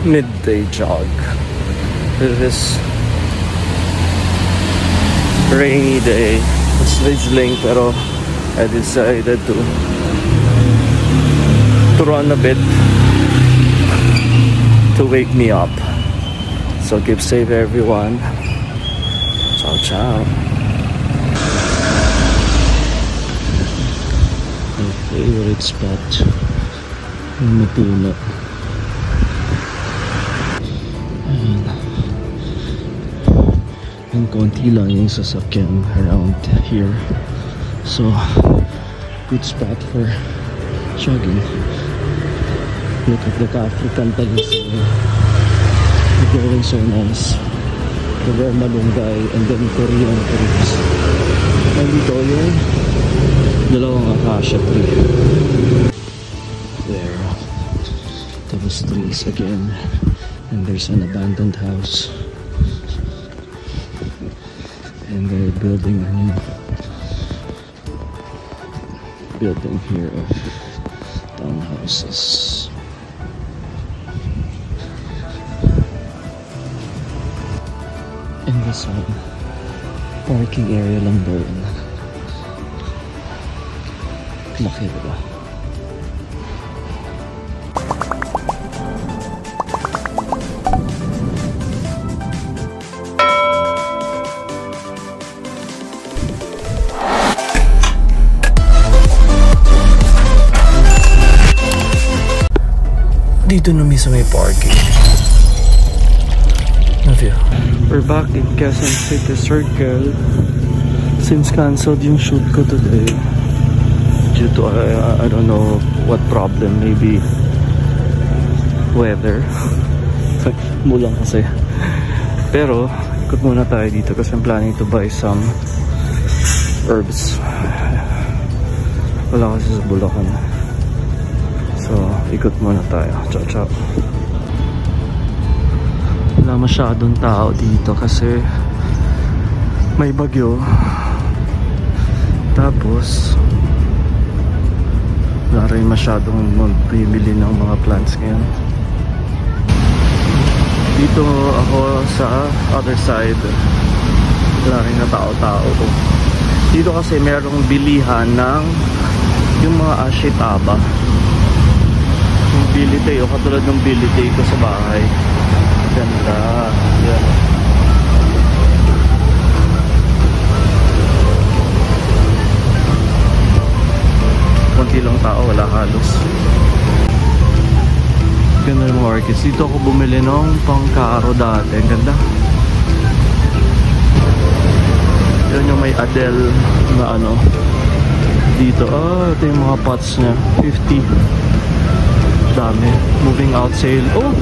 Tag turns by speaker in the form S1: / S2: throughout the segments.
S1: midday jog. This rainy day. It's drizzling pero I decided to run a bit to wake me up. So keep safe everyone. Ciao ciao. My favorite spot yung Matuna. And konti lang yung sasakyan around here, so good spot for jogging. Look at the African Peninsula, going so nice. The very malunggay and then Korean trees. And dito yung dalawang acacia tree there. Tapos trees again, and there's an abandoned house. And they're building a new building here of townhouses. And this one, parking area lang doon. Laki diba? Dito na mismo may parking. We're back in Quezon City Circle since cancelled yung shoot ko today due to I don't know what problem, maybe weather. Mulang kasi. Pero ikot muna tayo dito kasi I'm planning to buy some herbs. Wala kasi sa Bulacan. So, ikot muna tayo. Ciao, ciao. Wala masyadong tao dito kasi may bagyo. Tapos, wala rin masyadong magbibili ng mga plants ngayon. Dito ako sa other side. Wala rin na tao-tao. Dito kasi merong bilihan ng yung mga ashitaba. Bilitay o katulad ng bilitay ko sa bahay. Ganda. Yan. Konti lang tao, wala halos. Ganda ng mga orchids. Dito ako bumili ng pangkaro dati. Ganda. Yan yung may Adele na ano dito. Ito yung mga pots niya. 50. Dami. Moving out sale. Oh!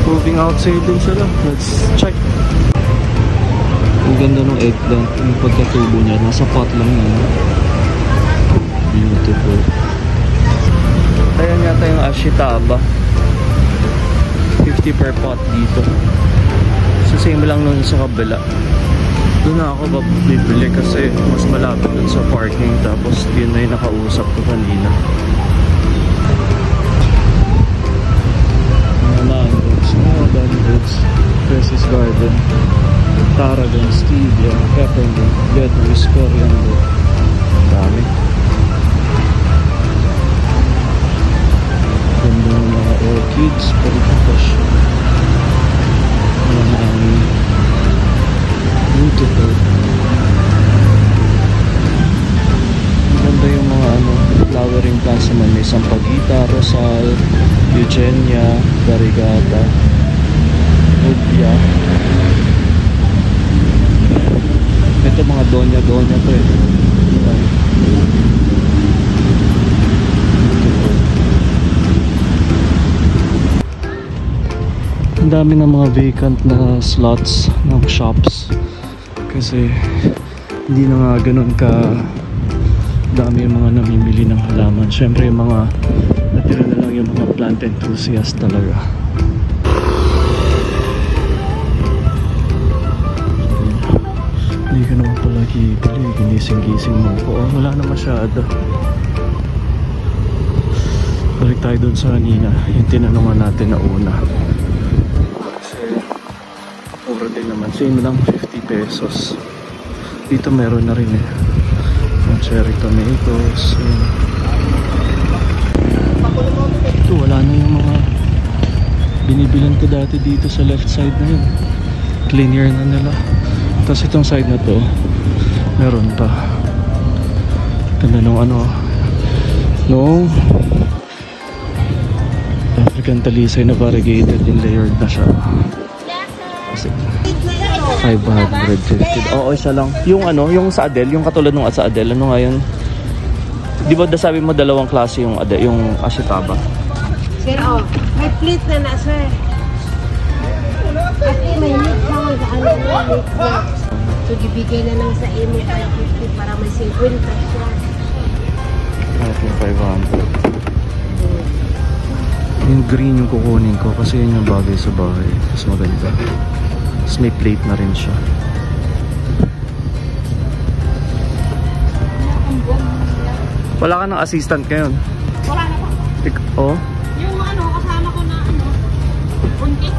S1: Moving out sale din sila. Let's check. Ang ganda ng eggplant. Yung pagkatubo niya. Nasa pot lang yun. Beautiful. Ayan yata yung ashitaba. 50 per pot dito. So same lang nun sa kabila. Doon na ako bibili kasi mas malapit dun sa parking. Tapos yun na yung nakausap ko kanina. Mangoes, Precious Garden, Tarragon, Stevia, Peppermint, Vietnamese Coriander. Dami. Ganda ng mga orchids, paripatas. Beautiful. Ganda yung mga flowering plants naman. May Sampaguita, Rosal, Eugenia, Varigata, Rubia. Ito mga donya-donya to eh. Ang dami ng mga vacant na slots ng shops kasi hindi na nga ganun ka dami yung mga namimili ng halaman. Syempre yung mga natira na lang yung mga plant enthusiast talaga. Hindi ka naman pala kibili, ginising-gising mo ko. Oh, wala na masyado. Balik tayo dun sa kanina, yung tinanungan natin na una. rin naman. Same lang, 50 pesos. Dito meron na rin eh. Yung cherry tomatoes. Ito, wala na yung mga binibilan ko dati dito sa left side na yun. Cleaner na nila. Tapos itong side na to, meron pa. Ganda nung ano, nung African talisay na variegated and layered na siya. Kasi 550. Oo, isa lang. Yung ano, yung sa Adele, yung katulad nung sa Adele, ano nga yun? Di ba sabi mo dalawang klase yung Adele, yung Ashitaba?
S2: Sir, oh, may plate na na, sir. Kasi may mix naman sa ano na. So, gibigay na lang sa imo 550 para may 50 siya.
S1: Okay, 500. Yung green yung kukunin ko kasi yun yung bagay sa bahay. Mas maganda. Tapos may plate na rin siya. Wala ka ng assistant ngayon?
S2: Wala na pa.
S1: Oh?
S2: Yung ano, kasama ko na ano, buntik.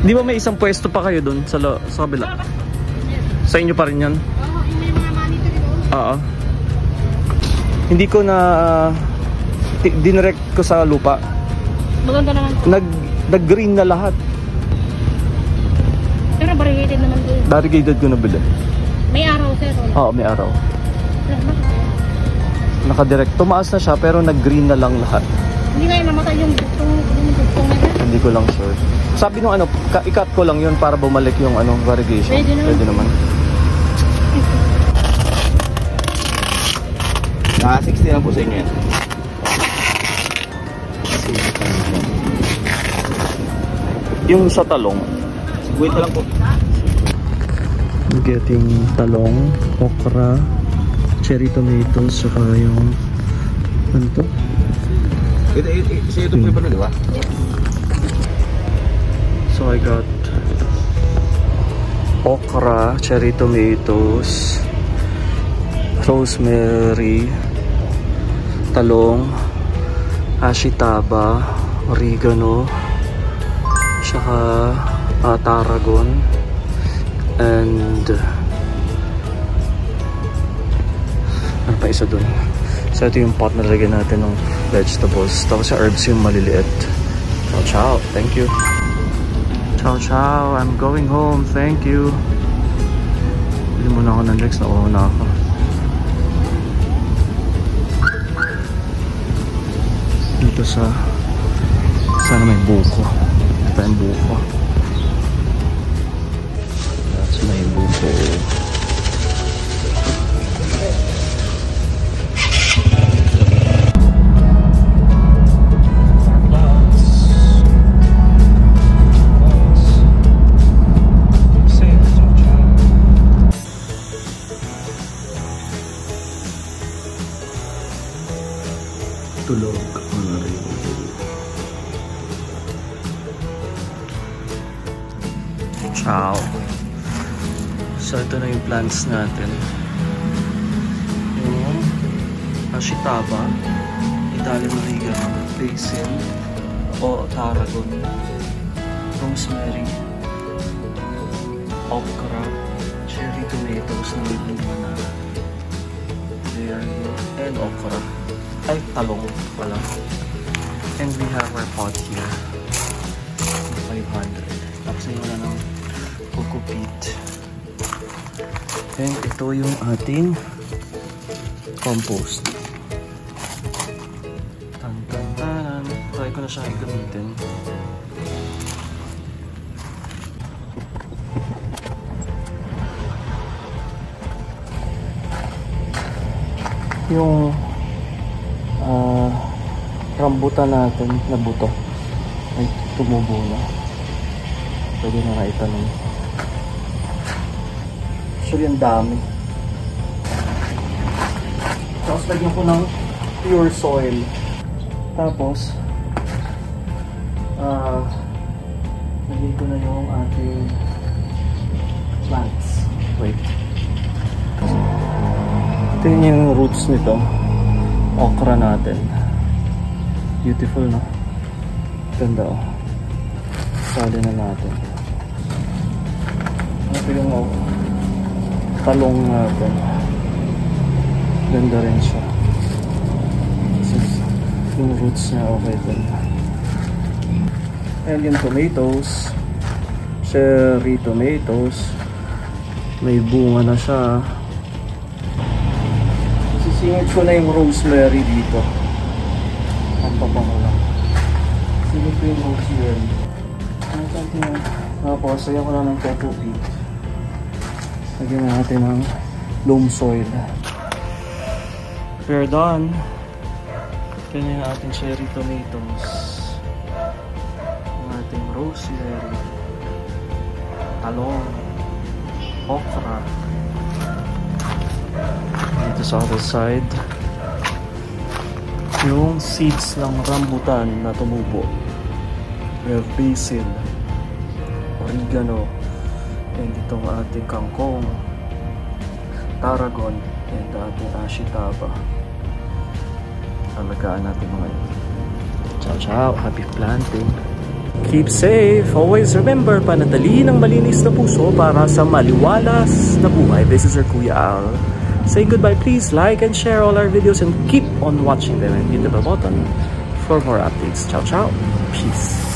S1: Di ba may isang pwesto pa kayo dun sa kabila? Sa inyo pa rin yan?
S2: Oo, yung may mga monitor doon.
S1: Oo. Hindi ko na dinirect ko sa lupa.
S2: Maganda naman po.
S1: Nag-green na lahat.
S2: Pero variegated naman doon.
S1: Variegated ko nabili.
S2: May araw, sir.
S1: Oo, may araw. Nakadirect. Tumaas na siya pero nag-green na lang lahat.
S2: Hindi nga yung namatay yung dugtong na yan.
S1: Hindi ko lang sure. Sabi nung ano, i-cut ko lang yun para bumalik yung ano, variegation. Pwede naman.
S3: 60 lang po sa inyo yan.
S1: Yung sa talong.
S3: 50 lang po.
S1: I'm getting talong, okra, cherry tomatoes, saka yung ano to?
S3: Isa ito po yung di ba?
S1: So I got okra, cherry tomatoes, rosemary, talong, ashitaba, oregano, saka tarragon, and ano pa isa dun. So ito yung pot na lagyan natin ng vegetables. Tapos sa herbs yung maliliit. Ciao, ciao. Thank you. Ciao, ciao. I'm going home. Thank you. Bili muna ako ng Lex. Nauuna ako. Dito sa sana may buko. Ito yung buko. That's may buko. Tulog na rin. Ciao. So ito na yung plants natin. Yung ashitaba, Italian oregano, basil o tarragon, rosemary, okra, cherry tomatoes na may bunga na. There you go. And okra. Ay, talong pala. And we have our pot here. 500. Tapos yun na ng coco peat. And ito yung ating compost. Tan-tan-tanan. Try ko na siya gamitin. Yung rambutan natin na buto ay tumubo na. Pwede na naitanim. Actually, ang dami. Tapos lagyan ko ng pure soil. Tapos lagyan ko na yung ating plants. Wait. Tingnan yung roots nito. Okra natin. Beautiful, no? Ganda, oh. Sali na natin. Ito yung talong natin. Ganda rin siya. Yung roots niya okay din. And yung tomatoes, cherry tomatoes, may bunga na siya. Sisingit ko na yung rosemary dito. Ang pabango lang. Singit ko yung rosemary. Tapos sayan ko lang ng cocoa peat. Lagyan natin ng loam soil. We're done. Ganyan ang ating cherry tomatoes, ang ating rosemary, talong, okra. Dito sa other side, yung seeds ng rambutan na tumubo. We have basil, oregano, and itong ating kangkong, tarragon, and ating ashitaba. Alagaan natin mga yun. Ciao, ciao. Happy planting. Keep safe. Always remember, panatilihin ang malinis na puso para sa maliwalas na buhay. This is your Kuya Al. Say goodbye. Please like and share all our videos and keep on watching them and hit the bell button for more updates. Ciao, ciao. Peace.